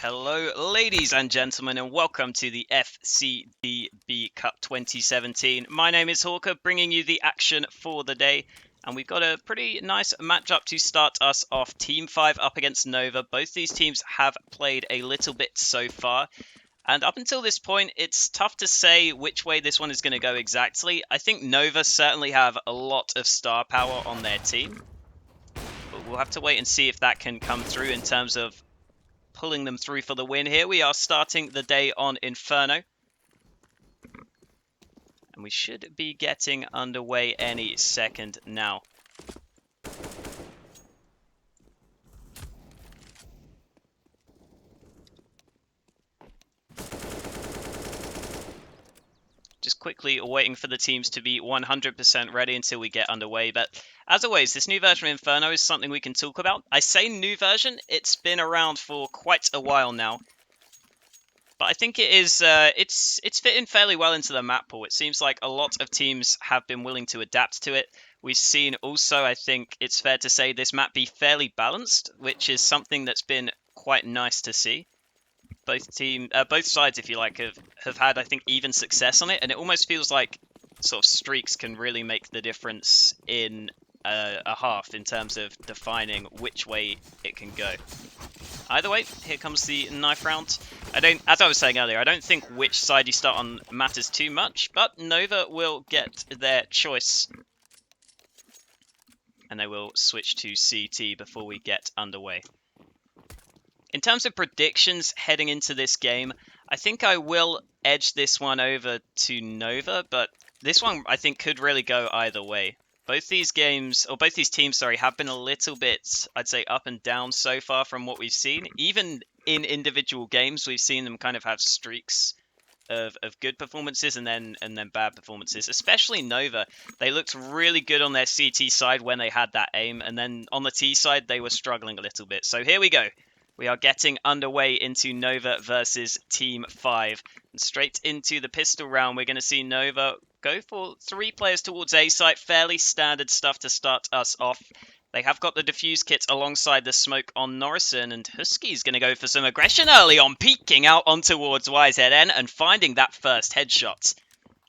Hello, ladies and gentlemen, and welcome to the FCDB Cup 2017. My name is Hawker, bringing you the action for the day, and we've got a pretty nice matchup to start us off. Team 5 up against Nova. Both these teams have played a little bit so far, and up until this point, it's tough to say which way this one is going to go exactly. I think Nova certainly have a lot of star power on their team, but we'll have to wait and see if that can come through in terms of pulling them through for the win here. We are starting the day on Inferno, and we should be getting underway any second now. Just quickly waiting for the teams to be 100% ready until we get underway. But as always, this new version of Inferno is something we can talk about. I say new version, it's been around for quite a while now. But I think it is, it's fitting fairly well into the map pool. It seems like a lot of teams have been willing to adapt to it. We've seen also, I think it's fair to say, this map be fairly balanced, which is something that's been quite nice to see. Both sides, if you like, have had, I think, even success on it, and it almost feels like sort of streaks can really make the difference in a half in terms of defining which way it can go. Either way, here comes the knife round. As I was saying earlier, I don't think which side you start on matters too much, but Nova will get their choice, and they will switch to CT before we get underway. In terms of predictions heading into this game, I think I will edge this one over to Nova, but this one I think could really go either way. Both these teams, have been a little bit, I'd say, up and down so far from what we've seen. Even in individual games, we've seen them kind of have streaks of good performances and then bad performances. Especially Nova, they looked really good on their CT side when they had that aim, and then on the T side, they were struggling a little bit. So here we go. We are getting underway into Nova versus Team 5. And straight into the pistol round, we're going to see Nova go for 3 players towards A site. Fairly standard stuff to start us off. They have got the defuse kit alongside the smoke on Norrison, and Husky's going to go for some aggression early on, peeking out on towards YZN and finding that first headshot.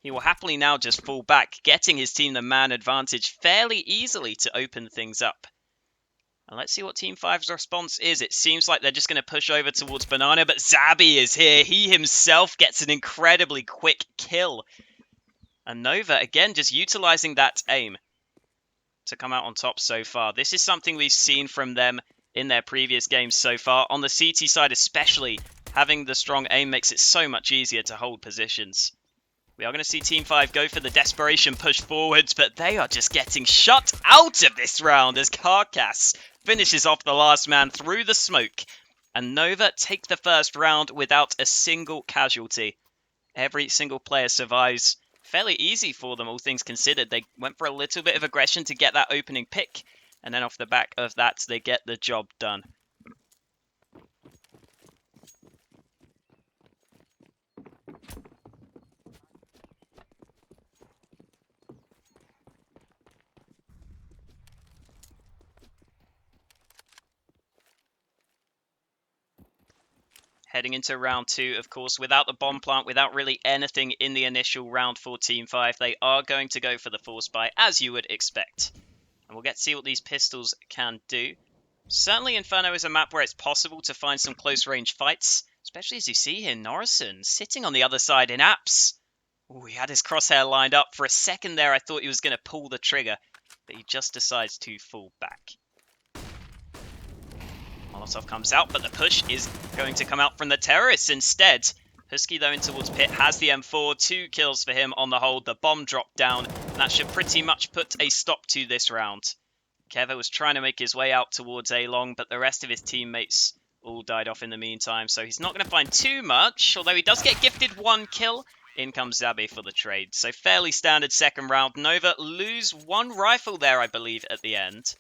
He will happily now just fall back, getting his team the man advantage fairly easily to open things up. And let's see what Team 5's response is. It seems like they're just going to push over towards Banana, but Zabi is here. He himself gets an incredibly quick kill. And Nova, again, just utilizing that aim to come out on top so far. This is something we've seen from them in their previous games so far. On the CT side especially, having the strong aim makes it so much easier to hold positions. We are going to see Team 5 go for the desperation push forwards, but they are just getting shut out of this round as Carcass finishes off the last man through the smoke. And Nova take the first round without a single casualty. Every single player survives. Fairly easy for them, all things considered. They went for a little bit of aggression to get that opening pick, and then off the back of that, they get the job done. Heading into round 2, of course, without the bomb plant, without really anything in the initial round for Team 5, they are going to go for the force buy, as you would expect. And we'll get to see what these pistols can do. Certainly Inferno is a map where it's possible to find some close-range fights, especially as you see here, Norrison sitting on the other side in apps. Ooh, he had his crosshair lined up. For a second there, I thought he was going to pull the trigger, but he just decides to fall back. Molotov comes out, but the push is going to come out from the terrorists instead. Husky, though, in towards Pit, has the M4. 2 kills for him on the hold. The bomb dropped down, and that should pretty much put a stop to this round. Keva was trying to make his way out towards A-Long, but the rest of his teammates all died off in the meantime, so he's not going to find too much, although he does get gifted 1 kill. In comes Zabi for the trade. So fairly standard second round. Nova lose 1 rifle there, I believe, at the end.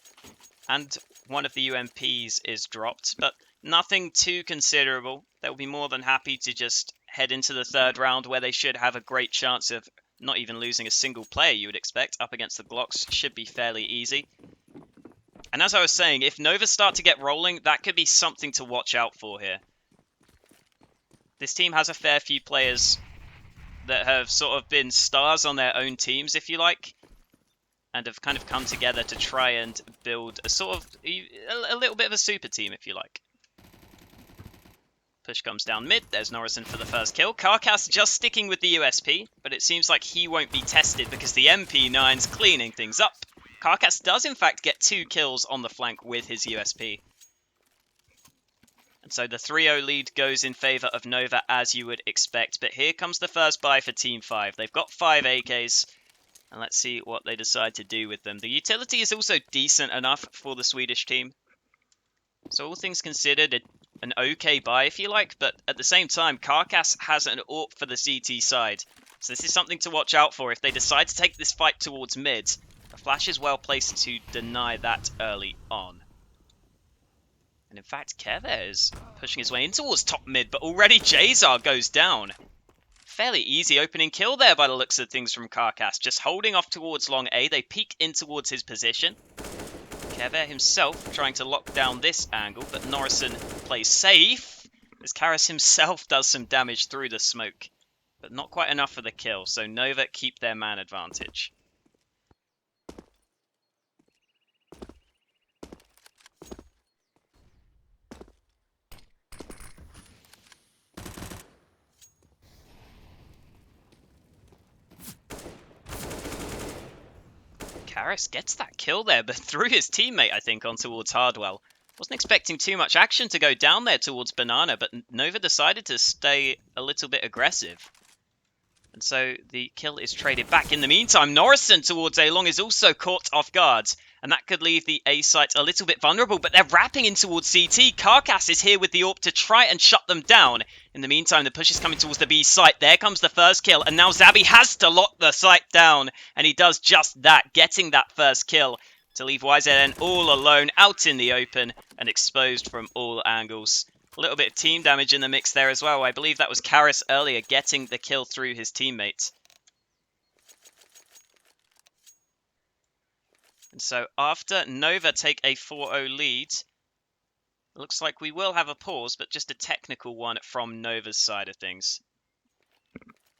And one of the UMPs is dropped, but nothing too considerable. They'll be more than happy to just head into the third round, where they should have a great chance of not even losing a single player, you would expect. Up against the Glocks should be fairly easy. And as I was saying, if Nova start to get rolling, that could be something to watch out for here. This team has a fair few players that have sort of been stars on their own teams, if you like, and have kind of come together to try and build a sort of a little bit of a super team, if you like. Push comes down mid. There's Norrison for the first kill. Carcass just sticking with the USP, but it seems like he won't be tested because the MP9's cleaning things up. Carcass does in fact get 2 kills on the flank with his USP. And so the 3-0 lead goes in favour of Nova, as you would expect. But here comes the first buy for Team 5. They've got 5 AKs, and let's see what they decide to do with them. The utility is also decent enough for the Swedish team. So all things considered, an okay buy, if you like. But at the same time, Carcass has an AWP for the CT side. So this is something to watch out for if they decide to take this fight towards mid. The flash is well placed to deny that early on. And in fact, Keve is pushing his way in towards top mid, but already Jazar goes down. Fairly easy opening kill there by the looks of things from Carcass. Just holding off towards long A. They peek in towards his position. Keve himself trying to lock down this angle, but Norrison plays safe as Karas himself does some damage through the smoke. But not quite enough for the kill, so Nova keep their man advantage. Karas gets that kill there, but through his teammate, I think, on towards Hardwell. Wasn't expecting too much action to go down there towards Banana, but Nova decided to stay a little bit aggressive. And so the kill is traded back. In the meantime, Norrison towards A long is also caught off guard. And that could leave the A site a little bit vulnerable, but they're wrapping in towards CT. Carcass is here with the AWP to try and shut them down. In the meantime, the push is coming towards the B site. There comes the first kill, and now Zabby has to lock the site down. And he does just that, getting that first kill to leave YZN all alone out in the open and exposed from all angles. A little bit of team damage in the mix there as well. I believe that was Karas earlier getting the kill through his teammate. And so after Nova take a 4-0 lead, it looks like we will have a pause, but just a technical one from Nova's side of things.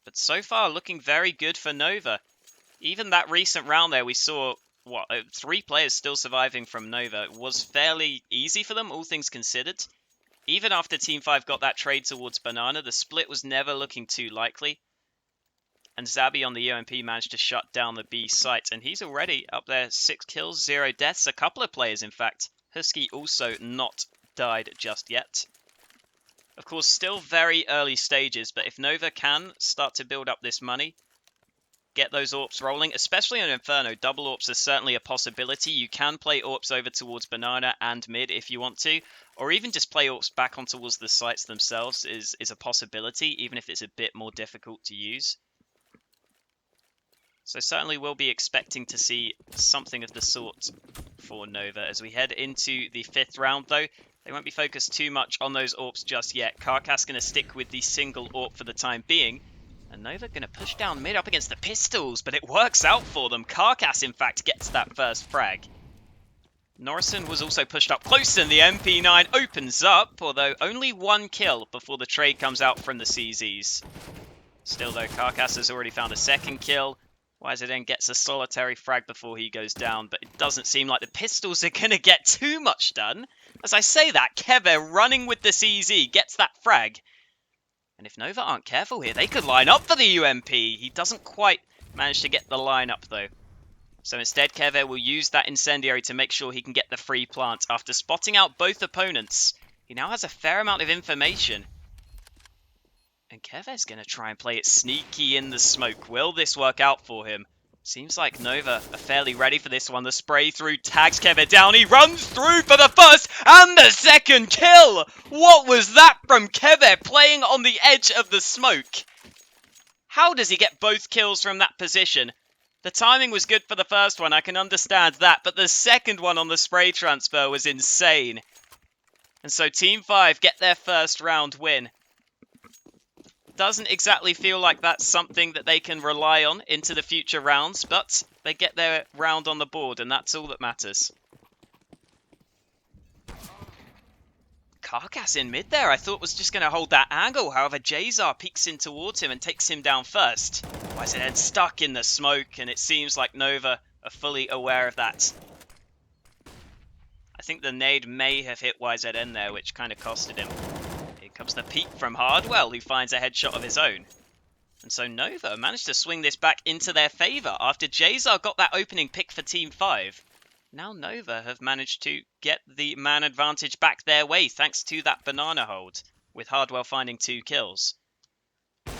But so far looking very good for Nova. Even that recent round there we saw, 3 players still surviving from Nova. It was fairly easy for them, all things considered. Even after Team 5 got that trade towards Banana, the split was never looking too likely. And Zabby on the UMP managed to shut down the B site. And he's already up there, 6 kills, 0 deaths. A couple of players, in fact. Husky also not died just yet. Of course, still very early stages. But if Nova can start to build up this money, get those AWPs rolling, especially on Inferno, double AWPs are certainly a possibility. You can play AWPs over towards Banana and mid if you want to. Or even just play AWPs back on towards the sites themselves is a possibility, even if it's a bit more difficult to use. So certainly we'll be expecting to see something of the sort for Nova. As we head into the 5th round though, they won't be focused too much on those AWPs just yet. Carcass going to stick with the single AWP for the time being. And Nova going to push down mid up against the pistols, but it works out for them. Carcass, in fact, gets that first frag. Norrison was also pushed up close, and the MP9 opens up, although only 1 kill before the trade comes out from the CZs. Still, though, Carcass has already found a 2nd kill. YZN gets a solitary frag before he goes down, but it doesn't seem like the pistols are going to get too much done. As I say that, Keve running with the CZ gets that frag. And if Nova aren't careful here, they could line up for the UMP. He doesn't quite manage to get the line up, though. So instead, Keve will use that incendiary to make sure he can get the free plant. After spotting out both opponents, he now has a fair amount of information. And Keve's going to try and play it sneaky in the smoke. Will this work out for him? Seems like Nova are fairly ready for this one. The spray through tags Keve down. He runs through for the first and the 2nd kill. What was that from Keve playing on the edge of the smoke? How does he get both kills from that position? The timing was good for the first one, I can understand that, but the second one on the spray transfer was insane. And so Team 5 get their first round win. Doesn't exactly feel like that's something that they can rely on into the future rounds, but they get their round on the board, and that's all that matters. Carcass in mid there, I thought was just going to hold that angle. However, Jazar peeks in towards him and takes him down first. YZN stuck in the smoke, and it seems like Nova are fully aware of that. I think the nade may have hit YZN there, which kind of costed him. Here comes the peek from Hardwell, who finds a headshot of his own. And so Nova managed to swing this back into their favour after Jazar got that opening pick for Team 5. Now Nova have managed to get the man advantage back their way thanks to that banana hold, with Hardwell finding 2 kills. There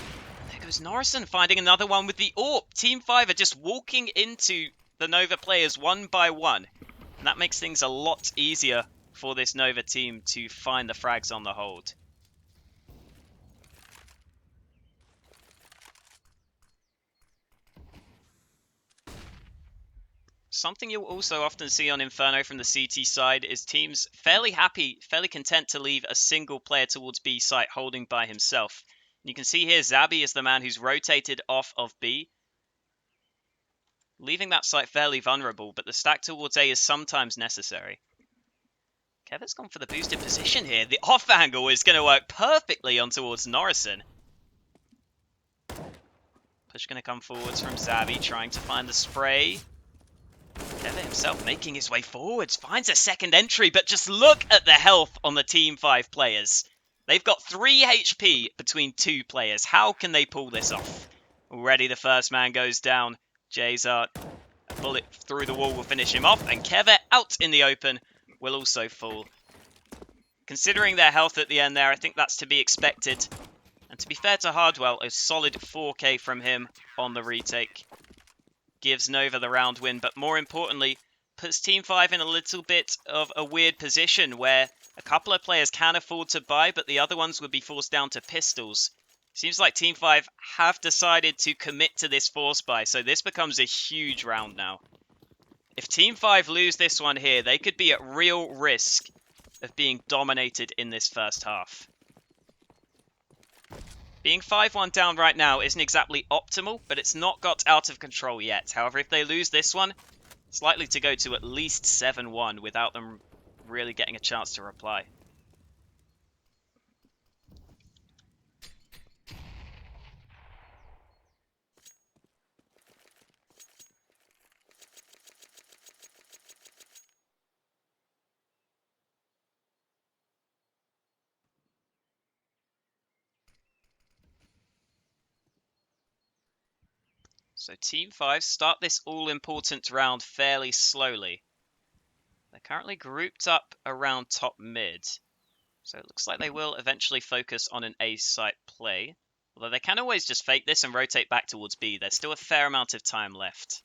goes Norrison finding another one with the AWP. Team 5 are just walking into the Nova players one by one. And that makes things a lot easier for this Nova team to find the frags on the hold. Something you'll also often see on Inferno from the CT side is teams fairly happy, fairly content to leave a single player towards B site holding by himself. And you can see here Zabby is the man who's rotated off of B, leaving that site fairly vulnerable, but the stack towards A is sometimes necessary. Kevin's gone for the boosted position here. The off angle is going to work perfectly on towards Norrison. Push going to come forwards from Zabby, trying to find the spray. Kevin himself making his way forwards, finds a second entry, but just look at the health on the Team 5 players. They've got 3 HP between 2 players. How can they pull this off? Already the first man goes down. Jazar, a bullet through the wall will finish him off, and Kevin out in the open will also fall. Considering their health at the end there, I think that's to be expected. And to be fair to Hardwell, a solid 4k from him on the retake gives Nova the round win, but more importantly, puts Team 5 in a little bit of a weird position where a couple of players can afford to buy, but the other ones would be forced down to pistols. Seems like Team 5 have decided to commit to this force buy, so this becomes a huge round now. If Team 5 lose this one here, they could be at real risk of being dominated in this first half. Being 5-1 down right now isn't exactly optimal, but it's not got out of control yet. However, if they lose this one, it's likely to go to at least 7-1 without them really getting a chance to reply. So Team 5 start this all-important round fairly slowly. They're currently grouped up around top mid. So it looks like they will eventually focus on an A site play. Although they can always just fake this and rotate back towards B. There's still a fair amount of time left.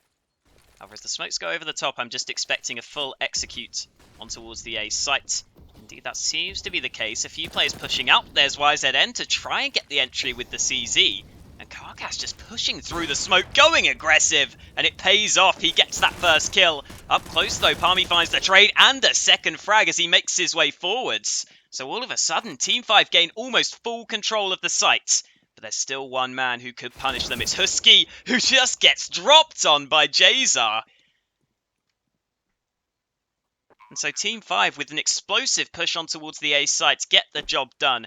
However, as the smokes go over the top, I'm just expecting a full execute on towards the A site. Indeed, that seems to be the case. A few players pushing out. There's YZN to try and get the entry with the CZ. And Carcass just pushing through the smoke, going aggressive, and it pays off. He gets that first kill. Up close, though, Palmy finds the trade and a second frag as he makes his way forwards. So all of a sudden, Team 5 gain almost full control of the site. But there's still one man who could punish them. It's Husky, who just gets dropped on by Jazar. And so Team 5, with an explosive push on towards the A site, get the job done.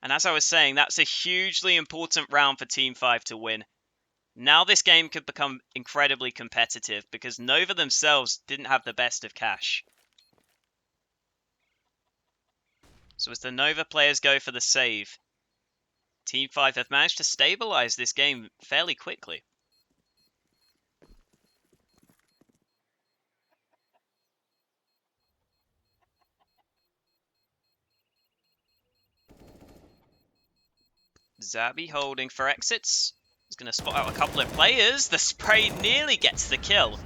And as I was saying, that's a hugely important round for Team 5 to win. Now this game could become incredibly competitive because Nova themselves didn't have the best of cash. So as the Nova players go for the save, Team 5 have managed to stabilize this game fairly quickly. Zabby holding for exits. He's going to spot out a couple of players. The spray nearly gets the kill.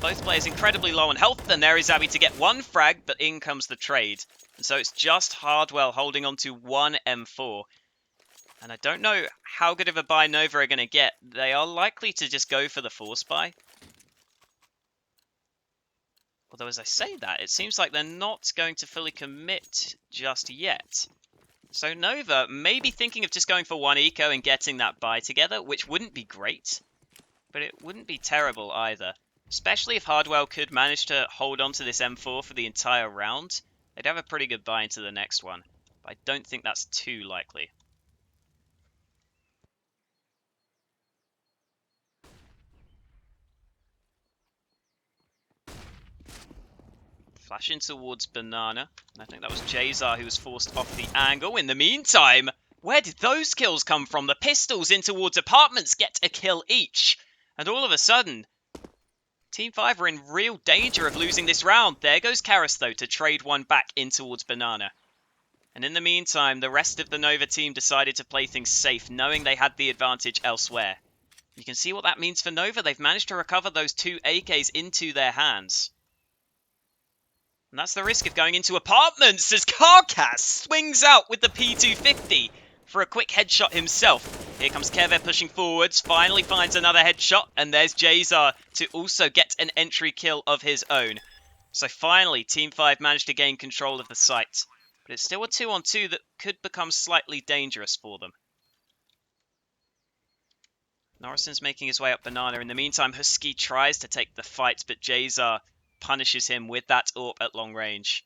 Both players incredibly low on health, and there is Zabby to get one frag, but in comes the trade. And so it's just Hardwell holding on to one M4. And I don't know how good of a buy Nova are going to get. They are likely to just go for the force buy. Although as I say that, it seems like they're not going to fully commit just yet. So Nova may be thinking of just going for one eco and getting that buy together, which wouldn't be great. But it wouldn't be terrible either. Especially if Hardwell could manage to hold on to this M4 for the entire round. they'd have a pretty good buy into the next one. But I don't think that's too likely. Flashing towards Banana. And I think that was Jazar who was forced off the angle. In the meantime, where did those kills come from? The pistols in towards apartments get a kill each. And all of a sudden, Team 5 are in real danger of losing this round. There goes Karas, though, to trade one back in towards Banana. And in the meantime, the rest of the Nova team decided to play things safe, knowing they had the advantage elsewhere. You can see what that means for Nova. They've managed to recover those 2 AKs into their hands. And that's the risk of going into apartments as Karkas swings out with the P250 for a quick headshot himself. Here comes Keve pushing forwards, finally finds another headshot, and there's Jazar to also get an entry kill of his own. So finally, Team 5 managed to gain control of the site. But it's still a 2-on-2 that could become slightly dangerous for them. Norrison's making his way up Banana. In the meantime, Husky tries to take the fight, but Jazar punishes him with that AWP at long range.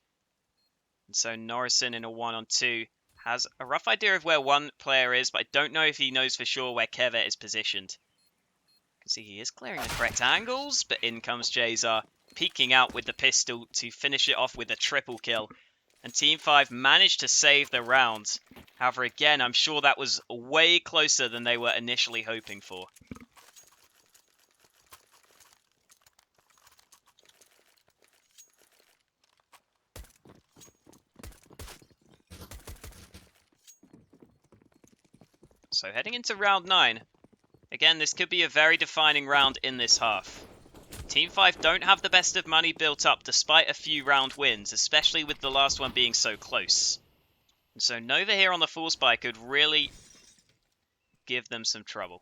And so Norrison in a 1-on-2 has a rough idea of where one player is, but I don't know if he knows for sure where Keve is positioned. You can see he is clearing the correct angles, but in comes Jazar, peeking out with the pistol to finish it off with a triple kill. And Team 5 managed to save the round. However, again, I'm sure that was way closer than they were initially hoping for. So heading into round 9, again, this could be a very defining round in this half. Team 5 don't have the best of money built up despite a few round wins, especially with the last one being so close. And so Nova here on the force buy could really give them some trouble.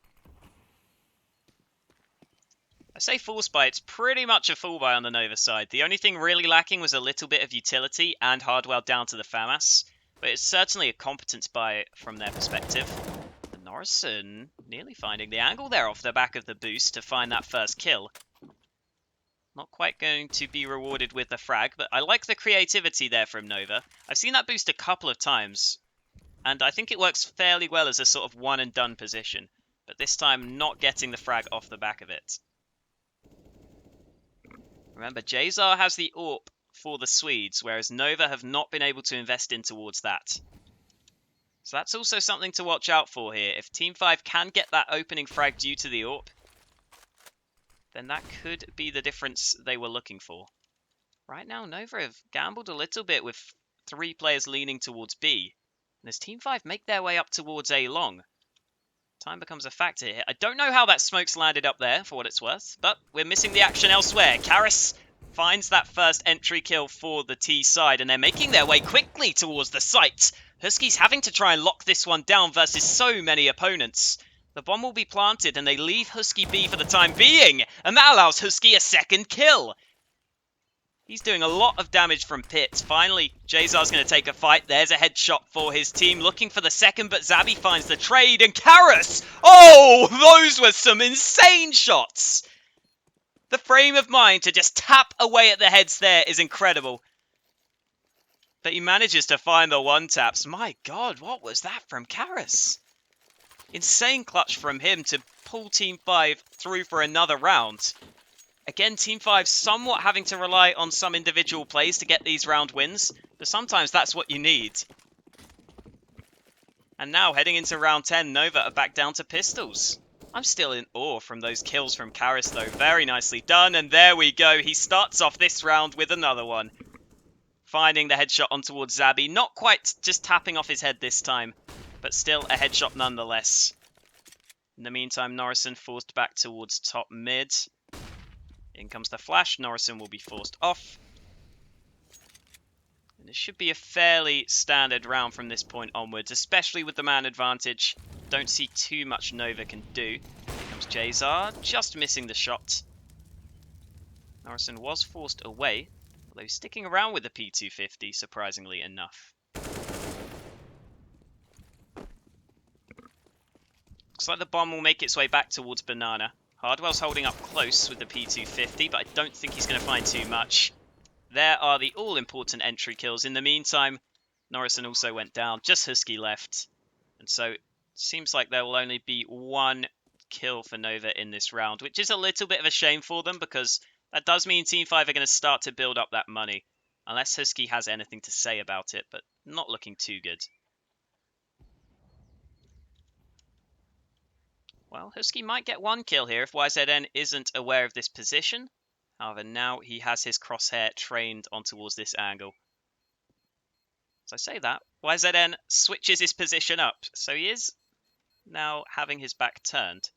I say force buy, it's pretty much a full buy on the Nova side. The only thing really lacking was a little bit of utility and hardware down to the FAMAS, but it's certainly a competence buy from their perspective. Norrison nearly finding the angle there off the back of the boost to find that first kill. Not quite going to be rewarded with the frag, but I like the creativity there from Nova. I've seen that boost a couple of times, and I think it works fairly well as a sort of one and done position, but this time not getting the frag off the back of it. Remember, Jazar has the AWP for the Swedes, whereas Nova have not been able to invest in towards that. So that's also something to watch out for here. If Team 5 can get that opening frag due to the AWP, then that could be the difference they were looking for. Right now, Nova have gambled a little bit with 3 players leaning towards B. And as Team 5 make their way up towards A long, time becomes a factor here. I don't know how that smoke's landed up there, for what it's worth, but we're missing the action elsewhere. Karas finds that first entry kill for the T side, and they're making their way quickly towards the site. Husky's having to try and lock this one down versus so many opponents. The bomb will be planted, and they leave Husky B for the time being, and that allows Husky a second kill. He's doing a lot of damage from pit. Finally, Jazar's going to take a fight. There's a headshot for his team, looking for the second, but Zabby finds the trade, and Karas! Oh, those were some insane shots! The frame of mind to just tap away at the heads there is incredible. But he manages to find the one-taps. My God, what was that from Karas? Insane clutch from him to pull Team 5 through for another round. Again, Team 5 somewhat having to rely on some individual plays to get these round wins, but sometimes that's what you need. And now, heading into round 10, Nova are back down to pistols. I'm still in awe from those kills from Karas, though. Very nicely done, and there we go. He starts off this round with another one. Finding the headshot on towards Zabby. Not quite just tapping off his head this time, but still a headshot nonetheless. In the meantime, Norrison forced back towards top mid. In comes the flash. Norrison will be forced off. And it should be a fairly standard round from this point onwards, especially with the man advantage. Don't see too much Nova can do. Here comes Jazar, just missing the shot. Norrison was forced away, although he's sticking around with the P250, surprisingly enough. Looks like the bomb will make its way back towards Banana. Hardwell's holding up close with the P250, but I don't think he's going to find too much. there are the all-important entry kills. In the meantime, Norrison also went down. Just Husky left. And so it seems like there will only be one kill for Nova in this round, which is a little bit of a shame for them because that does mean Team5 are going to start to build up that money. Unless Husky has anything to say about it, but not looking too good. Well, Husky might get one kill here if YZN isn't aware of this position. However, now he has his crosshair trained on towards this angle. As I say that, YZN switches his position up, so he is now having his back turned.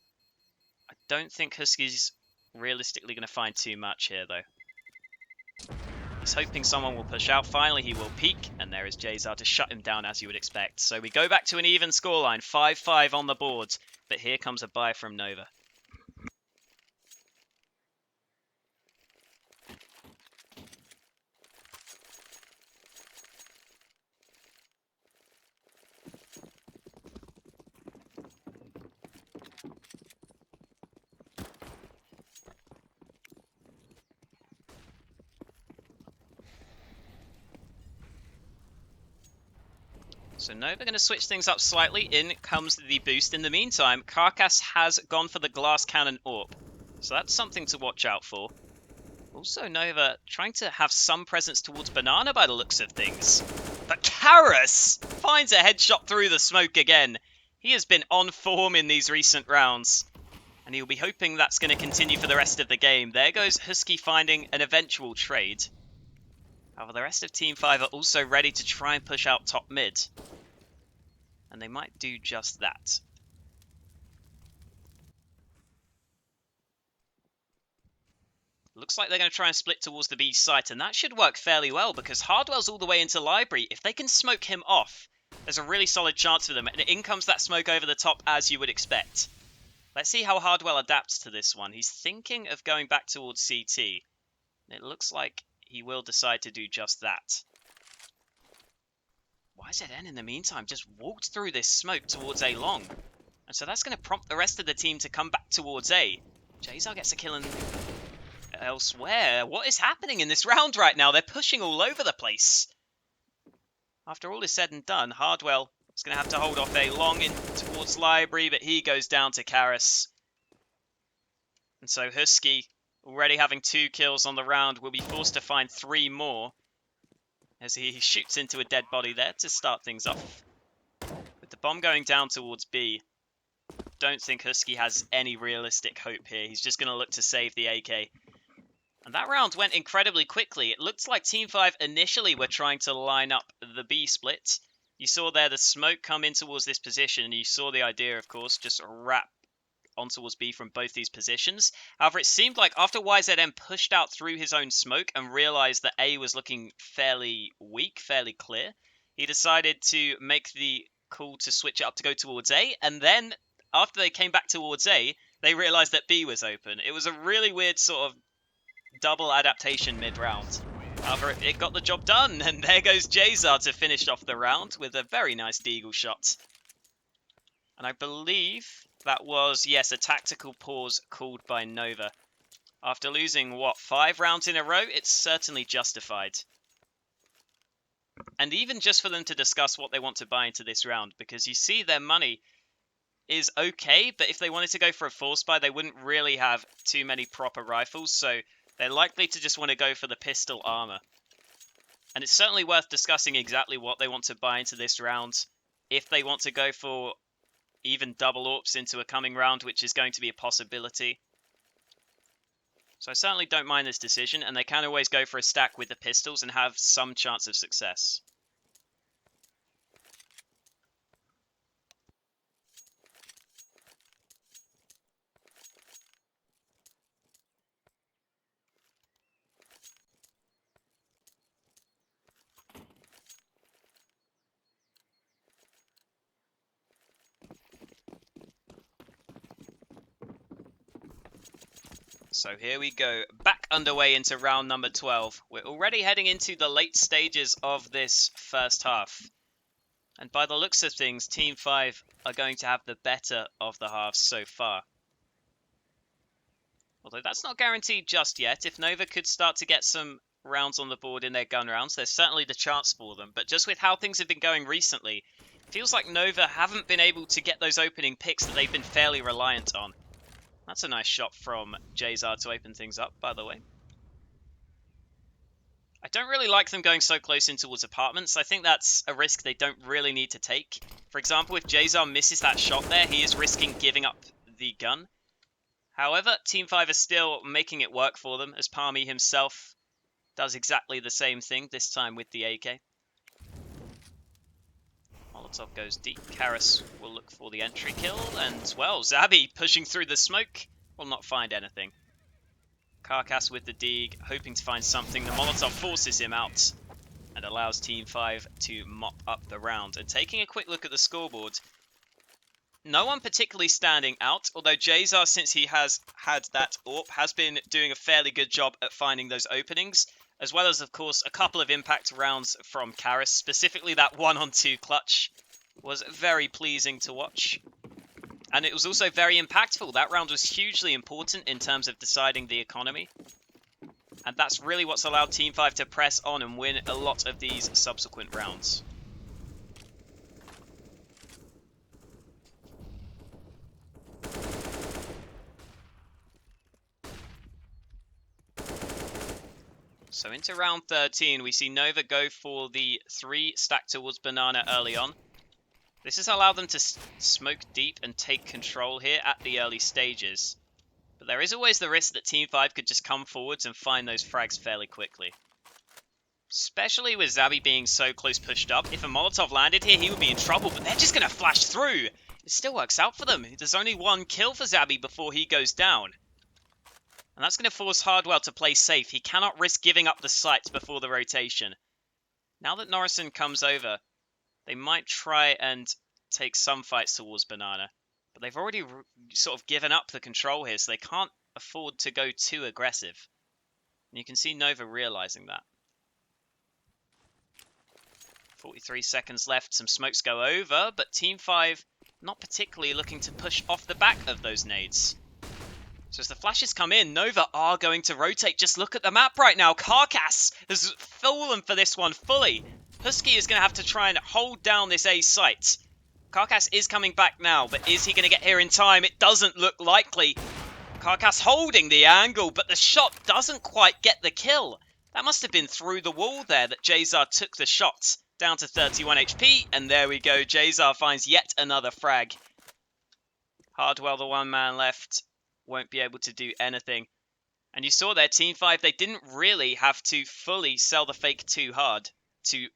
I don't think Husky's realistically going to find too much here, though. He's hoping someone will push out. Finally, he will peek, and there is Jazar to shut him down, as you would expect. So we go back to an even scoreline, 5-5 on the board. But here comes a buy from Nova. So Nova going to switch things up slightly. In comes the boost. In the meantime, Carcass has gone for the glass cannon AWP. So that's something to watch out for. Also, Nova trying to have some presence towards Banana by the looks of things. But Karras finds a headshot through the smoke again. He has been on form in these recent rounds. And he'll be hoping that's going to continue for the rest of the game. There goes Husky finding an eventual trade. However, the rest of Team 5 are also ready to try and push out top mid. And they might do just that. Looks like they're going to try and split towards the B site, and that should work fairly well because Hardwell's all the way into Library. If they can smoke him off, there's a really solid chance for them. And in comes that smoke over the top, as you would expect. Let's see how Hardwell adapts to this one. He's thinking of going back towards CT. It looks like he will decide to do just that. YZN, in the meantime, just walked through this smoke towards A long. And so that's going to prompt the rest of the team to come back towards A. Jazar gets a kill elsewhere. What is happening in this round right now? They're pushing all over the place. After all is said and done, Hardwell is going to have to hold off A long in towards Library, but he goes down to Karras. And so Husky, already having 2 kills on the round, will be forced to find 3 more. As he shoots into a dead body there to start things off. With the bomb going down towards B, don't think Husky has any realistic hope here. He's just going to look to save the AK. And that round went incredibly quickly. It looks like Team 5 initially were trying to line up the B split. You saw there the smoke come in towards this position, and you saw the idea, of course, just wrap on towards B from both these positions. However, it seemed like after YZM pushed out through his own smoke and realized that A was looking fairly weak, fairly clear, he decided to make the call to switch it up to go towards A, and then after they came back towards A, they realized that B was open. It was a really weird sort of double adaptation mid-round. However, it got the job done, and there goes Jazar to finish off the round with a very nice deagle shot. And I believe that was, yes, a tactical pause called by Nova. After losing, 5 rounds in a row, it's certainly justified. And even just for them to discuss what they want to buy into this round, because you see their money is okay, but if they wanted to go for a force buy, they wouldn't really have too many proper rifles, so they're likely to just want to go for the pistol armor. And it's certainly worth discussing exactly what they want to buy into this round. If they want to go for even double AWPs into a coming round, which is going to be a possibility. So I certainly don't mind this decision, and they can always go for a stack with the pistols and have some chance of success. So here we go, back underway into round number 12. We're already heading into the late stages of this first half. And by the looks of things, Team 5 are going to have the better of the halves so far. Although that's not guaranteed just yet. If Nova could start to get some rounds on the board in their gun rounds. There's certainly the chance for them, but just with how things have been going recently, feels like Nova haven't been able to get those opening picks that they've been fairly reliant on. That's a nice shot from Jazar to open things up, by the way. I don't really like them going so close in towards apartments. I think that's a risk they don't really need to take. For example, if Jazar misses that shot there, he is risking giving up the gun. However, Team5 is still making it work for them, as Palmy himself does exactly the same thing, this time with the AK. Molotov goes deep. Karas will look for the entry kill, and, well, Zabi pushing through the smoke will not find anything. Karkas with the dig, hoping to find something. The Molotov forces him out and allows Team 5 to mop up the round. And taking a quick look at the scoreboard, no one particularly standing out, although Jazar, since he has had that AWP, has been doing a fairly good job at finding those openings, as well as, of course, a couple of impact rounds from Karas. Specifically, that 1-on-2 clutch was very pleasing to watch. And it was also very impactful. That round was hugely important in terms of deciding the economy. And that's really what's allowed Team 5 to press on and win a lot of these subsequent rounds. So into round 13, we see Nova go for the 3 stack towards Banana early on. This has allowed them to smoke deep and take control here at the early stages. But there is always the risk that Team 5 could just come forwards and find those frags fairly quickly. Especially with Zabi being so close pushed up. If a Molotov landed here, he would be in trouble, but they're just going to flash through. It still works out for them. There's only 1 kill for Zabi before he goes down. And that's going to force Hardwell to play safe. He cannot risk giving up the site before the rotation. Now that Norrison comes over, they might try and take some fights towards Banana. But they've already sort of given up the control here, so they can't afford to go too aggressive. And you can see Nova realizing that. 43 seconds left, some smokes go over, but Team 5 not particularly looking to push off the back of those nades. So as the flashes come in, Nova are going to rotate. Just look at the map right now. Karkas has fallen for this one fully. Husky is going to have to try and hold down this A site. Karkas is coming back now, but is he going to get here in time? It doesn't look likely. Karkas holding the angle, but the shot doesn't quite get the kill. That must have been through the wall there that Jazar took the shot. Down to 31 HP, and there we go. Jazar finds yet another frag. Hardwell, the 1 man left, won't be able to do anything. And you saw there, Team 5, they didn't really have to fully sell the fake too hard to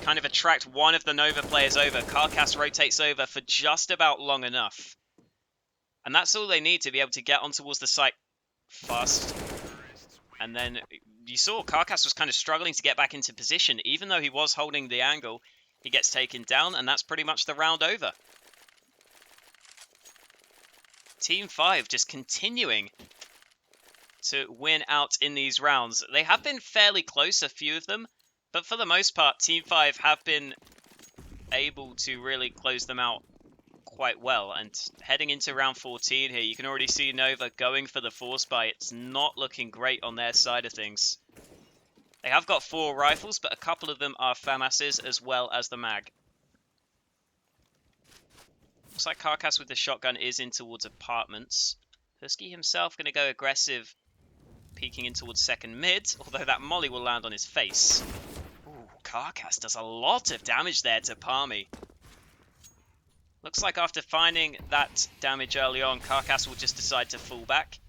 kind of attract one of the Nova players over. Karkas rotates over for just about long enough. And that's all they need to be able to get on towards the site fast. And then you saw Karkas was kind of struggling to get back into position. Even though he was holding the angle, he gets taken down, and that's pretty much the round over. Team 5 just continuing to win out in these rounds. They have been fairly close, a few of them, but for the most part, Team 5 have been able to really close them out quite well. And heading into round 14 here, you can already see Nova going for the force buy. It's not looking great on their side of things. They have got 4 rifles, but a couple of them are FAMASs as well as the mag. Looks like Karkas with the shotgun is in towards apartments. Husky himself going to go aggressive, peeking in towards second mid, although that molly will land on his face. Ooh, Karkas does a lot of damage there to Palmy. Looks like after finding that damage early on, Karkas will just decide to fall back.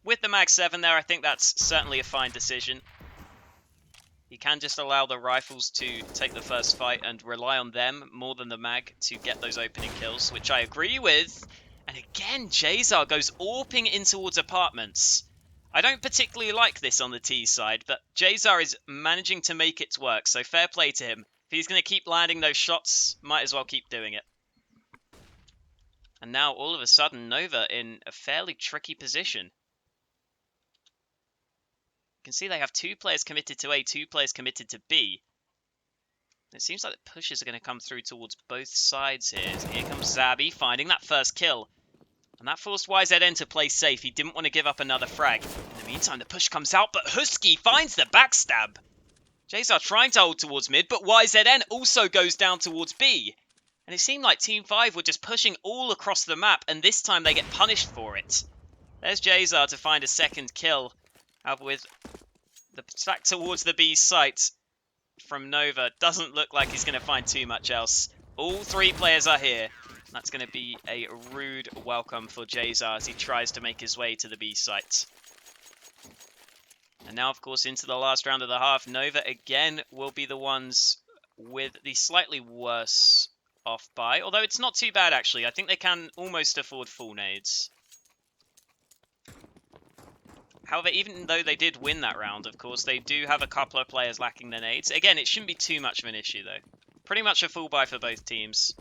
With the Mag 7 there, I think that's certainly a fine decision. He can just allow the rifles to take the first fight and rely on them more than the mag to get those opening kills, which I agree with. And again, Jazar goes AWPing in towards apartments. I don't particularly like this on the T side, but Jazar is managing to make it work, so fair play to him. If he's going to keep landing those shots, might as well keep doing it. And now, all of a sudden, Nova in a fairly tricky position. You can see they have 2 players committed to A, 2 players committed to B. It seems like the pushes are going to come through towards both sides here. Here comes Zabi finding that first kill. And that forced YZN to play safe. He didn't want to give up another frag. In the meantime, the push comes out, but Husky finds the backstab. Jazar trying to hold towards mid, but YZN also goes down towards B. And it seemed like Team5 were just pushing all across the map, and this time they get punished for it. There's Jazar to find a second kill. With the back towards the B site from Nova. Doesn't look like he's going to find too much else. All three players are here. That's going to be a rude welcome for Jazar as he tries to make his way to the B site. And now, of course, into the last round of the half. Nova again will be the ones with the slightly worse off buy. Although it's not too bad, actually. I think they can almost afford full nades. However, even though they did win that round, of course, they do have a couple of players lacking their nades. Again, it shouldn't be too much of an issue, though. Pretty much a full buy for both teams.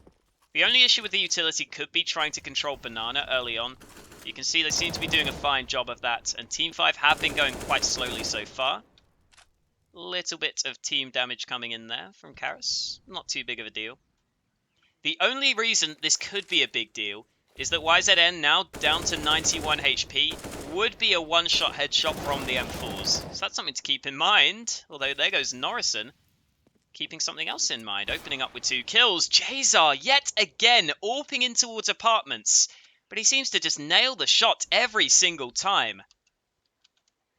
The only issue with the utility could be trying to control Banana early on. You can see they seem to be doing a fine job of that, and Team5 have been going quite slowly so far. Little bit of team damage coming in there from Karis. Not too big of a deal. The only reason this could be a big deal is that YZN, now down to 91 HP, would be a one-shot headshot from the M4s. So that's something to keep in mind. Although there goes Norrison, keeping something else in mind, opening up with 2 kills. Jazar, yet again, AWPing in towards apartments. But he seems to just nail the shot every single time.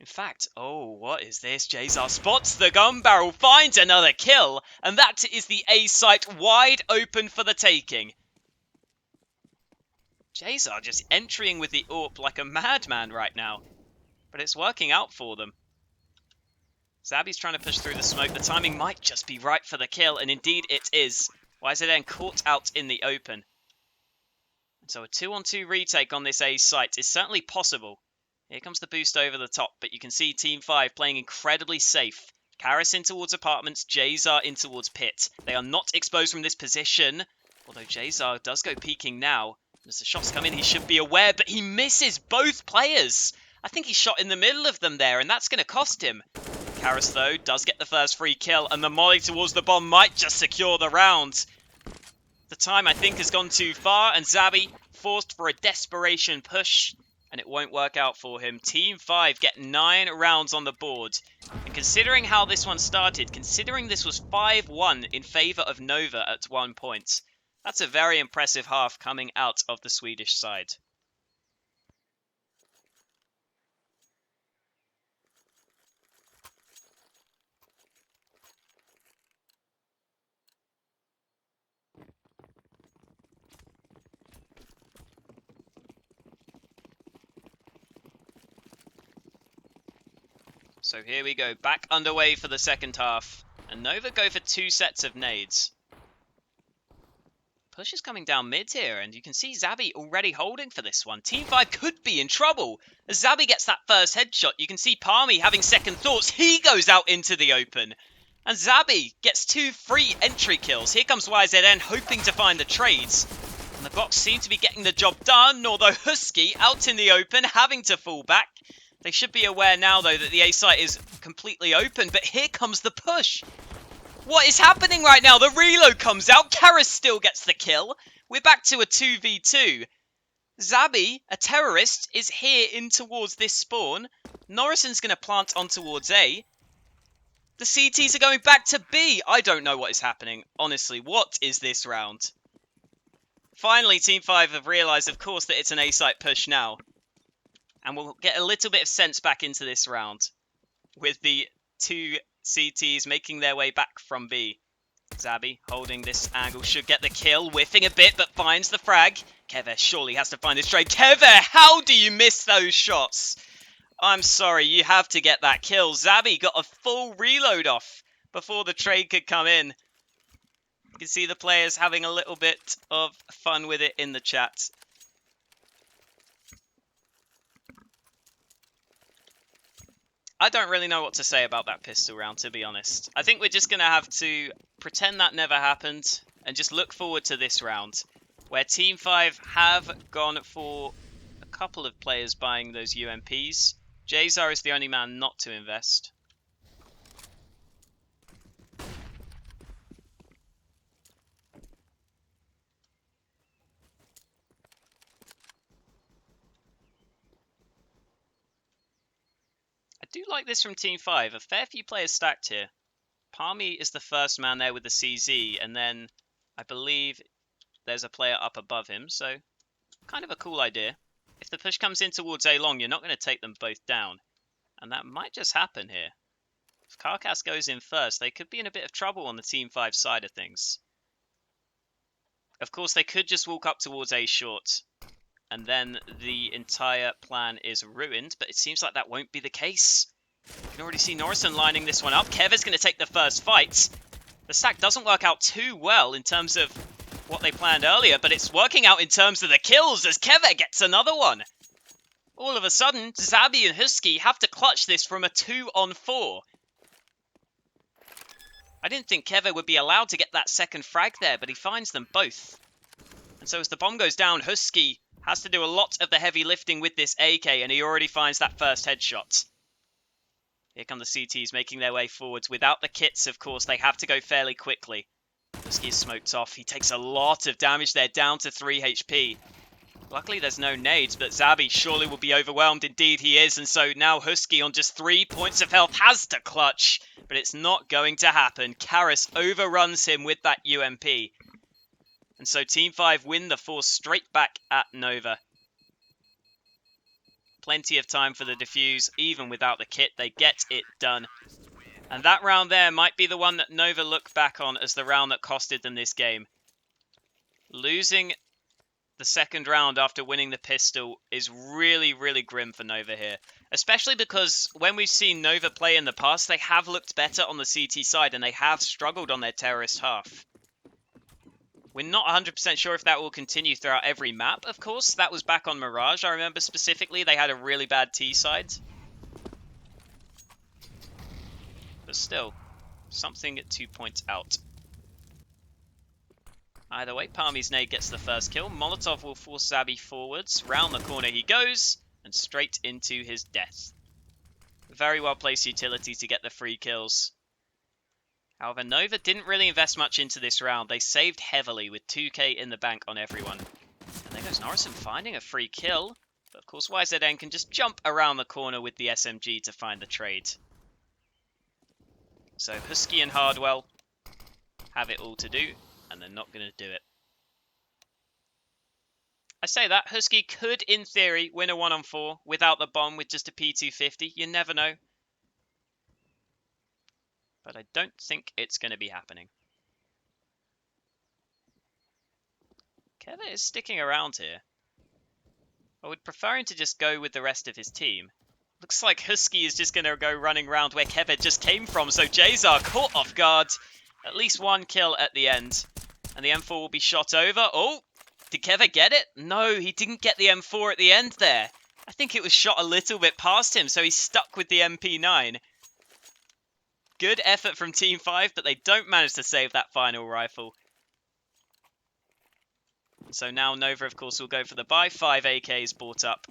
In fact, oh, what is this? Jazar spots the gun barrel, finds another kill, and that is the A site wide open for the taking. Jazar just entering with the AWP like a madman right now. But it's working out for them. Zabby's trying to push through the smoke. The timing might just be right for the kill, and indeed it is. YZN caught out in the open. So a 2-on-2 retake on this A site is certainly possible. Here comes the boost over the top, but you can see Team5 playing incredibly safe. Karis in towards apartments, Jazar in towards pit. They are not exposed from this position, although Jazar does go peeking now. As the shots come in, he should be aware, but he misses both players. I think he shot in the middle of them there, and that's going to cost him. Karis, though, does get the first free kill, and the molly towards the bomb might just secure the round. The time, I think, has gone too far, and Zabby forced for a desperation push, and it won't work out for him. Team5 get 9 rounds on the board. And considering how this one started, considering this was 5-1 in favour of Nova at one point, that's a very impressive half coming out of the Swedish side. So here we go, back underway for the second half. And Nova go for 2 sets of nades. Push is coming down mid here, and you can see Zabby already holding for this one. Team5 could be in trouble. As Zabby gets that first headshot, you can see Palmy having second thoughts. He goes out into the open. And Zabby gets 2 free entry kills. Here comes YZN hoping to find the trades. And the box seem to be getting the job done, although Husky out in the open, having to fall back. They should be aware now, though, that the A site is completely open, but here comes the push. What is happening right now? The reload comes out. Karis still gets the kill. We're back to a 2v2. Zabby, a terrorist, is here in towards this spawn. Norrison's going to plant on towards A. The CTs are going back to B. I don't know what is happening. Honestly, what is this round? Finally, Team5 have realised, of course, that it's an A site push now. And we'll get a little bit of sense back into this round. With the 2 CTs making their way back from B. Zabby holding this angle should get the kill, whiffing a bit, but finds the frag. Kever surely has to find this trade. Kever, how do you miss those shots? I'm sorry, you have to get that kill. Zabby got a full reload off before the trade could come in. You can see the players having a little bit of fun with it in the chat. I don't really know what to say about that pistol round, to be honest. I think we're just going to have to pretend that never happened and just look forward to this round, where Team5 have gone for a couple of players buying those UMPs. Jazar is the only man not to invest. do like this from Team 5. A fair few players stacked here. Palmy is the first man there with the CZ, and then I believe there's a player up above him, so kind of a cool idea. If the push comes in towards A long, you're not going to take them both down, and that might just happen here. If Carcass goes in first, they could be in a bit of trouble on the Team 5 side of things. Of course, they could just walk up towards A short, and then the entire plan is ruined, but it seems like that won't be the case. You can already see Norrison lining this one up. Kev is going to take the first fight. The stack doesn't work out too well in terms of what they planned earlier, but it's working out in terms of the kills as Keve gets another one. All of a sudden, Zabi and Husky have to clutch this from a 2-on-4. I didn't think Keve would be allowed to get that second frag there, but he finds them both. And so as the bomb goes down, Husky has to do a lot of the heavy lifting with this AK, and he already finds that first headshot. Here come the CTs making their way forwards. Without the kits, of course, they have to go fairly quickly. Husky is smoked off. He takes a lot of damage there, down to 3 HP. Luckily, there's no nades, but Zabi surely will be overwhelmed. Indeed, he is. And so now Husky on just 3 points of health has to clutch, but it's not going to happen. Karis overruns him with that UMP. And so Team 5 win the 4 straight back at Nova. Plenty of time for the defuse, even without the kit, they get it done. And that round there might be the one that Nova look back on as the round that costed them this game. Losing the second round after winning the pistol is really, really grim for Nova here. Especially because when we've seen Nova play in the past, they have looked better on the CT side and they have struggled on their terrorist half. We're not 100% sure if that will continue throughout every map, of course. That was back on Mirage. I remember specifically they had a really bad T side. But still, something to point out. Either way, Palmy's nade gets the first kill. Molotov will force Zabi forwards. Round the corner he goes, and straight into his death. Very well placed utility to get the free kills. However, Nova didn't really invest much into this round. They saved heavily with 2k in the bank on everyone. And there goes Norrison finding a free kill. But of course, YZN can just jump around the corner with the SMG to find the trade. So Husky and Hardwell have it all to do, and they're not going to do it. I say that, Husky could, in theory, win a 1-on-4 without the bomb with just a P250. You never know. But I don't think it's going to be happening. Keve is sticking around here. I would prefer him to just go with the rest of his team. Looks like Husky is just going to go running around where Keve just came from, so Jazar caught off guard. At least 1 kill at the end. And the M4 will be shot over. Oh, did Keve get it? No, he didn't get the M4 at the end there. I think it was shot a little bit past him, so he's stuck with the MP9. Good effort from Team 5, but they don't manage to save that final rifle. So now Nova, of course, will go for the buy. 5 AKs bought up.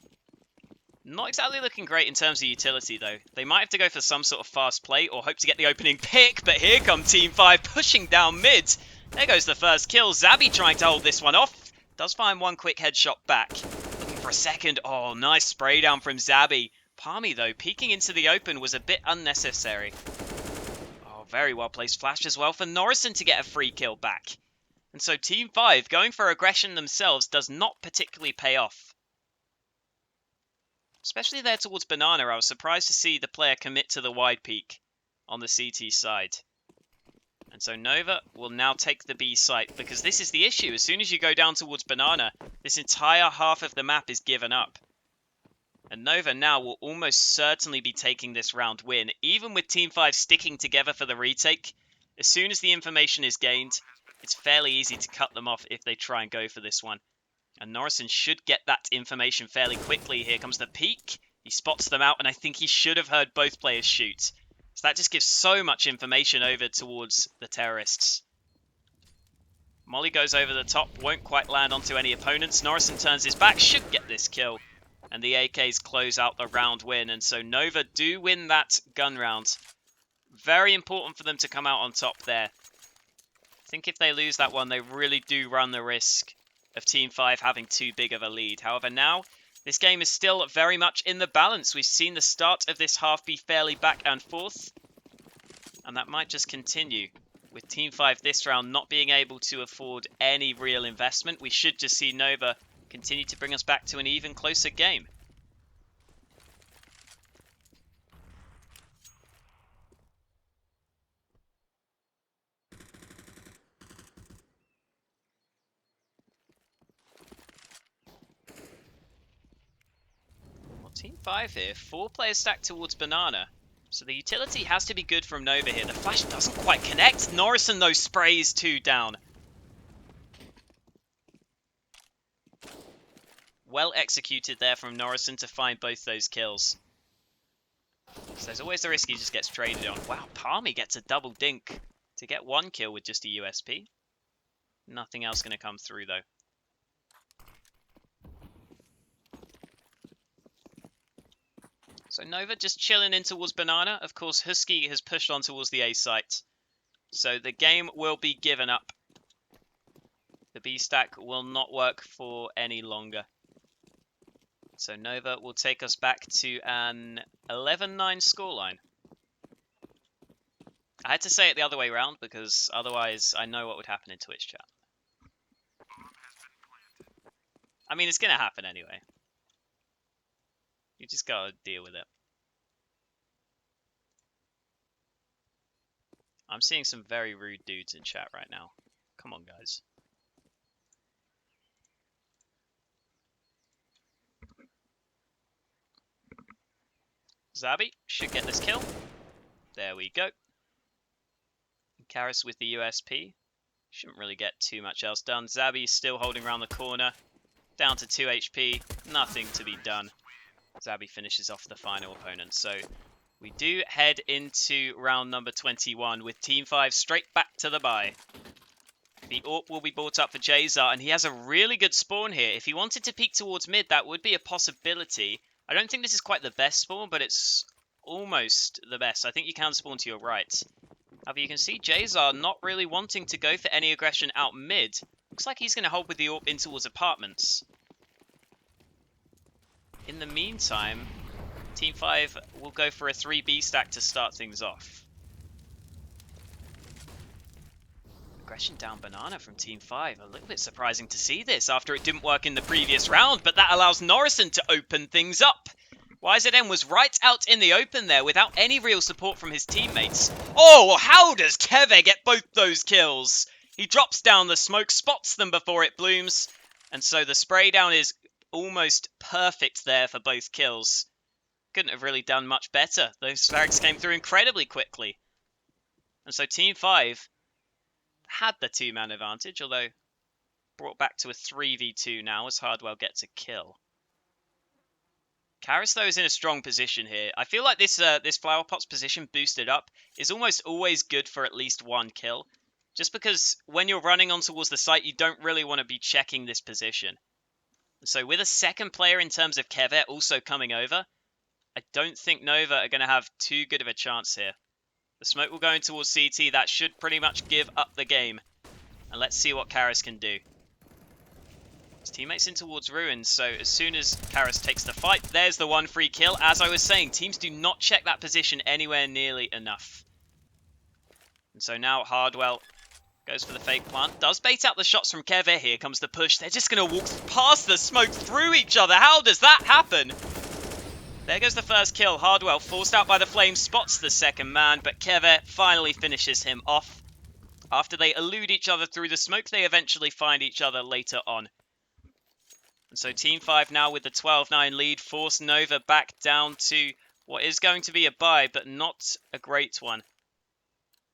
Not exactly looking great in terms of utility, though. They might have to go for some sort of fast play or hope to get the opening pick, but here come Team 5 pushing down mid. There goes the first kill. Zabi trying to hold this one off. Does find 1 quick headshot back. Looking for a second. Oh, nice spray down from Zabi. Palmy, though, peeking into the open was a bit unnecessary. Very well placed flash as well for Norrison to get a free kill back. And so Team 5 going for aggression themselves does not particularly pay off. Especially there towards Banana, I was surprised to see the player commit to the wide peak on the CT side. And so Nova will now take the B site because this is the issue. As soon as you go down towards Banana, this entire half of the map is given up. And Nova now will almost certainly be taking this round win. Even with Team 5 sticking together for the retake, as soon as the information is gained, it's fairly easy to cut them off if they try and go for this one. And Norrison should get that information fairly quickly. Here comes the peek. He spots them out, and I think he should have heard both players shoot. So that just gives so much information over towards the terrorists. Molly goes over the top, won't quite land onto any opponents. Norrison turns his back, should get this kill. And the AKs close out the round win. And so Nova do win that gun round. Very important for them to come out on top there. I think if they lose that one, they really do run the risk of Team 5 having too big of a lead. However, now This game is still very much in the balance. We've seen the start of this half be fairly back and forth, and that might just continue. With Team 5 this round not being able to afford any real investment, we should just see Nova continue to bring us back to an even closer game. Team 5 here, 4 players stacked towards Banana. So the utility has to be good from Nova here. The flash doesn't quite connect. Norrison, though, sprays 2 down. Well executed there from Norrison to find both those kills. So there's always the risk he just gets traded on. Wow, Palmy gets a double dink to get 1 kill with just a USP. Nothing else going to come through, though. So Nova just chilling in towards Banana. Of course, Husky has pushed on towards the A site. So the game will be given up. The B stack will not work for any longer. So Nova will take us back to an 11-9 scoreline. I had to say it the other way around because otherwise I know what would happen in Twitch chat. I mean, it's going to happen anyway. You just gotta deal with it. I'm seeing some very rude dudes in chat right now. Come on, guys. Zabi should get this kill. There we go. Karis with the USP. Shouldn't really get too much else done. Zabi still holding around the corner. Down to 2 HP. Nothing to be done. Zabi finishes off the final opponent. So we do head into round number 21 with Team 5 straight back to the bye. The AWP will be brought up for Jazar, and he has a really good spawn here. If he wanted to peek towards mid, that would be a possibility. I don't think this is quite the best spawn, but it's almost the best. I think you can spawn to your right. However, you can see Jazar not really wanting to go for any aggression out mid. Looks like he's going to hold with the AWP in towards apartments. In the meantime, Team 5 will go for a 3B stack to start things off. Aggression down Banana from Team 5. A little bit surprising to see this after it didn't work in the previous round, but that allows Norrison to open things up. YZM was right out in the open there without any real support from his teammates. Oh, how does Keve get both those kills? He drops down the smoke, spots them before it blooms, and so the spray down is almost perfect there for both kills. Couldn't have really done much better. Those frags came through incredibly quickly. And so Team 5 had the 2-man advantage, although brought back to a 3v2 now as Hardwell gets a kill. Karis, though, is in a strong position here. I feel like this Flower Pot's position boosted up is almost always good for at least 1 kill. Just because when you're running on towards the site, you don't really want to be checking this position. So with a second player in terms of Kevet also coming over, I don't think Nova are going to have too good of a chance here. The smoke will go in towards CT. That should pretty much give up the game. And let's see what Karis can do. His teammates in towards Ruins, so as soon as Karis takes the fight, there's the 1 free kill. As I was saying, teams do not check that position anywhere nearly enough. And so now Hardwell goes for the fake plant. Does bait out the shots from Keve. Here comes the push. They're just going to walk past the smoke through each other. How does that happen? There goes the first kill. Hardwell, forced out by the flames, spots the second man, but Keve finally finishes him off. After they elude each other through the smoke, they eventually find each other later on. And so Team 5 now with the 12-9 lead, force Nova back down to what is going to be a bye, but not a great one.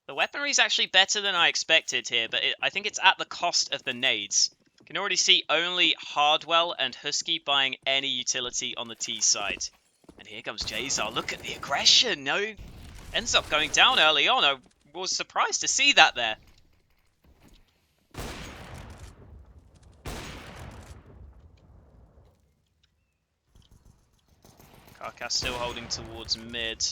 The weaponry is actually better than I expected here, but I think it's at the cost of the nades. You can already see only Hardwell and Husky buying any utility on the T side. And here comes Jazar. Look at the aggression. No, ends up going down early on. I was surprised to see that there. Karkas still holding towards mid.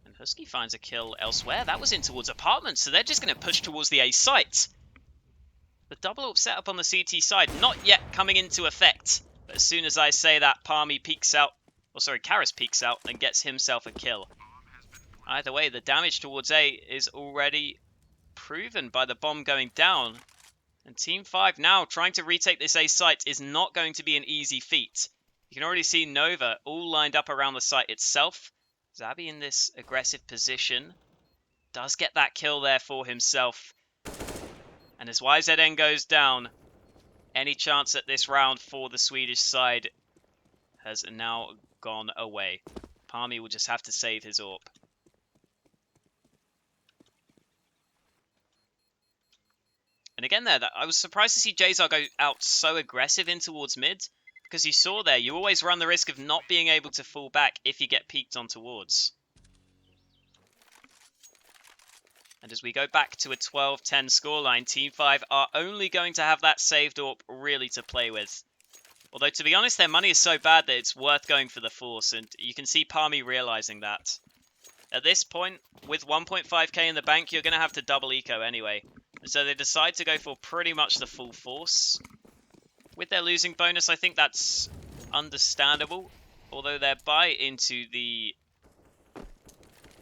And Husky finds a kill elsewhere. That was in towards apartments, so they're just going to push towards the A site. The double up setup on the CT side not yet coming into effect. But as soon as I say that, Palmy peeks out, or sorry, Karras peeks out and gets himself a kill. Either way, the damage towards A is already proven by the bomb going down. And Team 5 now trying to retake this A site is not going to be an easy feat. You can already see Nova all lined up around the site itself. Zabby in this aggressive position does get that kill there for himself. And as YZN goes down, any chance at this round for the Swedish side has now gone away. Palmy will just have to save his AWP. And again there, I was surprised to see Jazar go out so aggressive in towards mid, because you saw there, you always run the risk of not being able to fall back if you get peeked on towards. And as we go back to a 12-10 scoreline, Team 5 are only going to have that saved AWP really to play with. Although, to be honest, their money is so bad that it's worth going for the Force, and you can see Palmy realizing that. At this point, with 1.5k in the bank, you're going to have to double eco anyway. So they decide to go for pretty much the full Force. With their losing bonus, I think that's understandable. Although their buy into the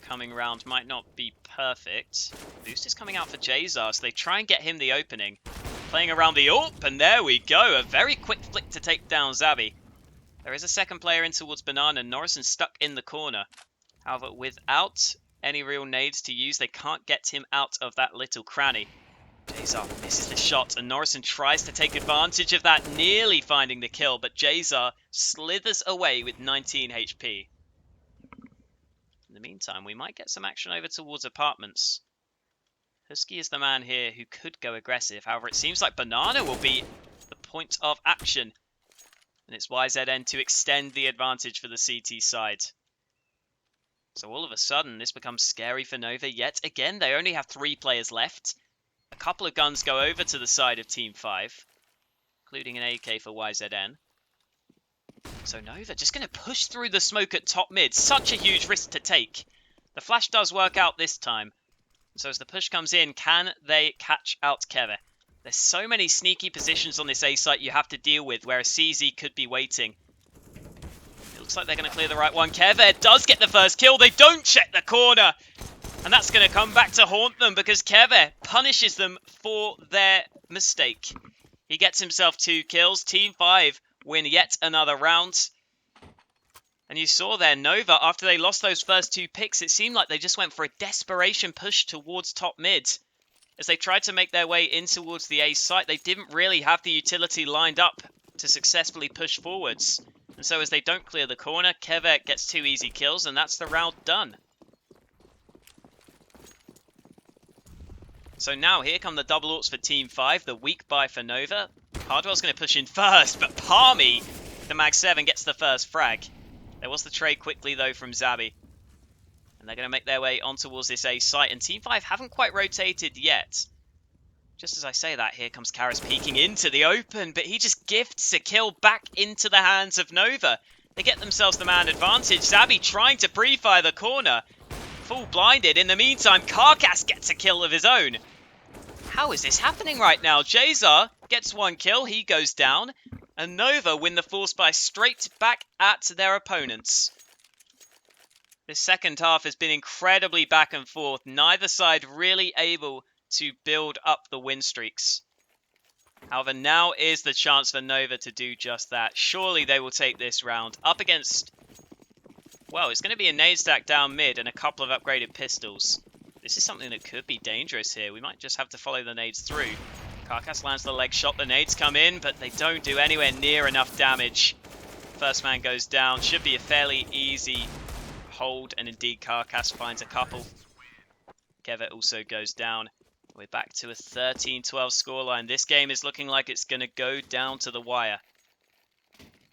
coming round might not be perfect. Boost is coming out for Jazar, so they try and get him the opening. Playing around the AWP, and there we go. A very quick flick to take down Zabby. There is a second player in towards Banana. Norrison stuck in the corner. However, without any real nades to use, they can't get him out of that little cranny. Jazar misses the shot, and Norrison tries to take advantage of that, nearly finding the kill, but Jazar slithers away with 19 HP. In the meantime, we might get some action over towards apartments. Husky is the man here who could go aggressive. However, it seems like Banana will be the point of action. And it's YZN to extend the advantage for the CT side. So all of a sudden, this becomes scary for Nova yet again. They only have 3 players left. A couple of guns go over to the side of Team 5, including an AK for YZN. So Nova just going to push through the smoke at top mid. Such a huge risk to take. The flash does work out this time. So as the push comes in, can they catch out Keve? There's so many sneaky positions on this A site you have to deal with, where a CZ could be waiting. It looks like they're going to clear the right one. Keve does get the first kill. They don't check the corner. And that's going to come back to haunt them, because Keve punishes them for their mistake. He gets himself 2 kills. Team 5 win yet another round. And you saw there, Nova, after they lost those first 2 picks, it seemed like they just went for a desperation push towards top mid. As they tried to make their way in towards the A site, they didn't really have the utility lined up to successfully push forwards. And so as they don't clear the corner, Keve gets 2 easy kills, and that's the round done. So now here come the double AWPs for Team 5, the weak buy for Nova. Hardwell's going to push in first, but Palmy, the Mag 7, gets the first frag. There was the trade quickly though from Zabby. And they're going to make their way on towards this A site, and Team 5 haven't quite rotated yet. Just as I say that, here comes Karras peeking into the open, but he just gifts a kill back into the hands of Nova. They get themselves the man advantage. Zabby trying to pre-fire the corner. Full blinded. In the meantime, Karkas gets a kill of his own. How is this happening right now? Jazar gets 1 kill, he goes down, and Nova win the force buy straight back at their opponents. This second half has been incredibly back and forth, neither side really able to build up the win streaks. However, now is the chance for Nova to do just that. Surely they will take this round up against, well, it's going to be a nade stack down mid and a couple of upgraded pistols. This is something that could be dangerous here. We might just have to follow the nades through. Karkas lands the leg shot. The nades come in, but they don't do anywhere near enough damage. First man goes down. Should be a fairly easy hold, and indeed Karkas finds a couple. Keve also goes down. We're back to a 13-12 scoreline. This game is looking like it's going to go down to the wire.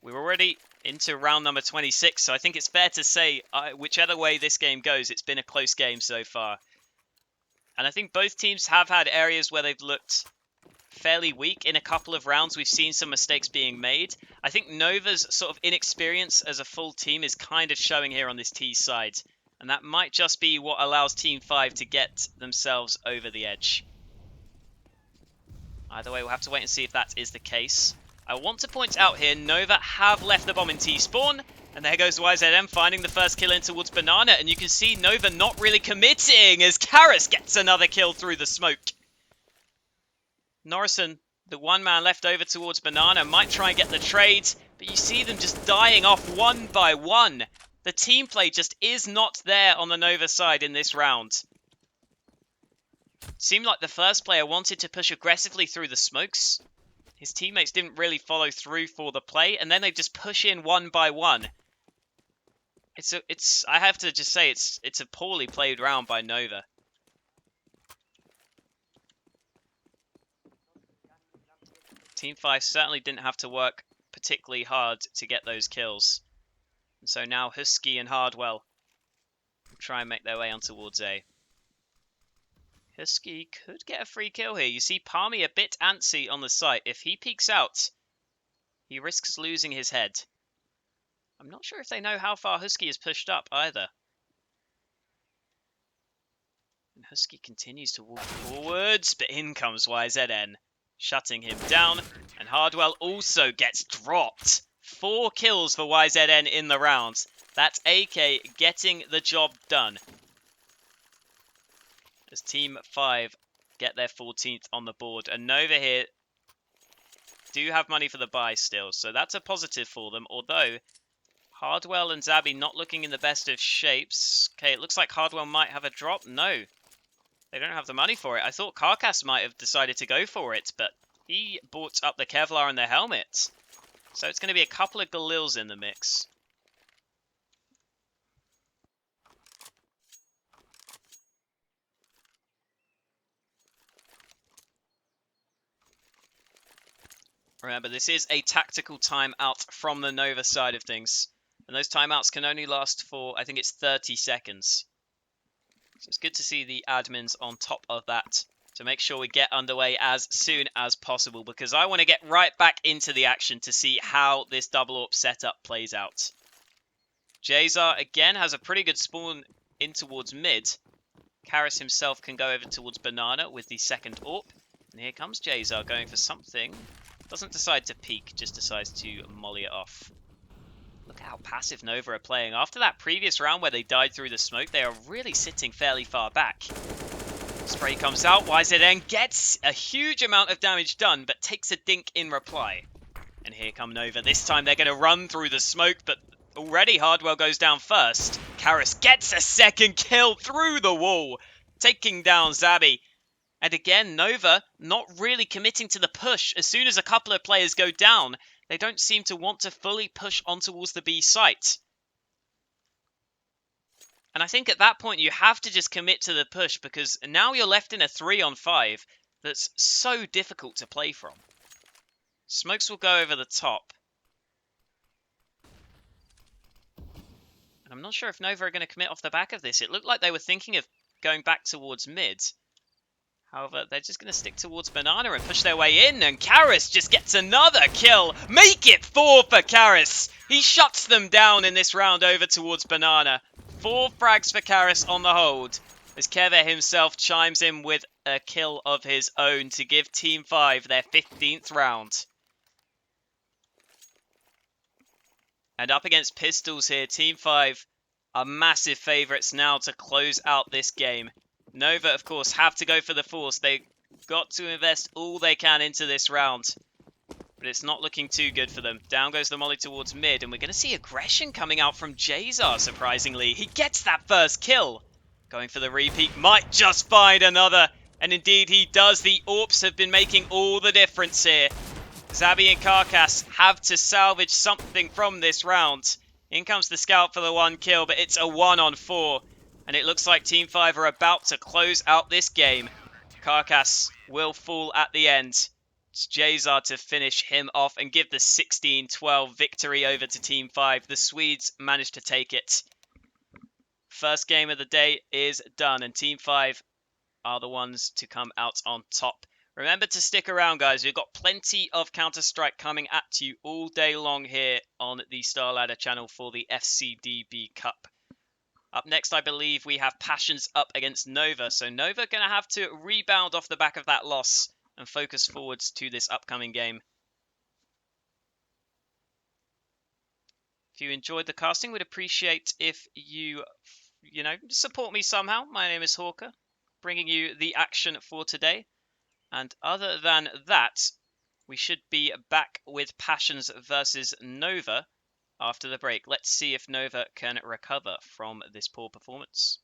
We're already into round number 26, so I think it's fair to say whichever way this game goes, it's been a close game so far. And I think both teams have had areas where they've looked fairly weak. In a couple of rounds, we've seen some mistakes being made. I think Nova's sort of inexperience as a full team is kind of showing here on this T side. And that might just be what allows Team 5 to get themselves over the edge. Either way, we'll have to wait and see if that is the case. I want to point out here, Nova have left the bomb in T-spawn, and there goes YZM finding the first kill in towards Banana, and you can see Nova not really committing as Karis gets another kill through the smoke. Norrison, the one man left over towards Banana, might try and get the trade, but you see them just dying off one by one. The team play just is not there on the Nova side in this round. Seemed like the first player wanted to push aggressively through the smokes. His teammates didn't really follow through for the play, and then they just push in one by one. I have to just say, it's a poorly played round by Nova. Team5 certainly didn't have to work particularly hard to get those kills. And so now Husky and Hardwell will try and make their way on towards A. Husky could get a free kill here. You see Palmy a bit antsy on the site. If he peeks out, he risks losing his head. I'm not sure if they know how far Husky is pushed up either. And Husky continues to walk forwards, but in comes YZN, shutting him down. And Hardwell also gets dropped. 4 kills for YZN in the round. That's AK getting the job done. As Team 5 get their 14th on the board. And Nova here do have money for the buy still, so that's a positive for them. Although, Hardwell and Zabi not looking in the best of shapes. Okay, it looks like Hardwell might have a drop. No, they don't have the money for it. I thought Karkas might have decided to go for it, but he bought up the Kevlar and the helmet. So it's going to be a couple of Galils in the mix. Remember, this is a tactical timeout from the Nova side of things. And those timeouts can only last for, I think it's 30 seconds. So it's good to see the admins on top of that to make sure we get underway as soon as possible, because I want to get right back into the action to see how this double AWP setup plays out. Jazar again has a pretty good spawn in towards mid. Karis himself can go over towards Banana with the second AWP. And here comes Jazar going for something. Doesn't decide to peek, just decides to molly it off. Look how passive Nova are playing. After that previous round where they died through the smoke, they are really sitting fairly far back. Spray comes out, YZN gets a huge amount of damage done, but takes a dink in reply. And here come Nova. This time they're going to run through the smoke, but already Hardwell goes down first. Karis gets a second kill through the wall, taking down Zabi. And again, Nova not really committing to the push. As soon as a couple of players go down, they don't seem to want to fully push on towards the B site. And I think at that point you have to just commit to the push, because now you're left in a 3-on-5 that's so difficult to play from. Smokes will go over the top. And I'm not sure if Nova are going to commit off the back of this. It looked like they were thinking of going back towards mid. However, they're just going to stick towards Banana and push their way in. And Karis just gets another kill. Make it 4 for Karis. He shuts them down in this round over towards Banana. 4 frags for Karis on the hold. As Keve himself chimes in with a kill of his own to give Team 5 their 15th round. And up against Pistols here, Team 5 are massive favourites now to close out this game. Nova, of course, have to go for the force. They've got to invest all they can into this round. But it's not looking too good for them. Down goes the molly towards mid, and we're going to see aggression coming out from Jazar, surprisingly. He gets that first kill. Going for the repeat, might just find another. And indeed he does. The AWPs have been making all the difference here. Zabi and Karkas have to salvage something from this round. In comes the scout for the 1 kill, but it's a 1-on-4. And it looks like Team 5 are about to close out this game. Karkas will fall at the end. It's Jazar to finish him off and give the 16-12 victory over to Team 5. The Swedes managed to take it. First game of the day is done, and Team 5 are the ones to come out on top. Remember to stick around, guys. We've got plenty of Counter-Strike coming at you all day long here on the Star Ladder channel for the FCDB Cup. Up next, I believe we have Passions up against Nova. So Nova going to have to rebound off the back of that loss and focus forwards to this upcoming game. If you enjoyed the casting, we'd appreciate if you support me somehow. My name is Hawker, bringing you the action for today. And other than that, we should be back with Passions versus Nova after the break. Let's see if Nova can recover from this poor performance.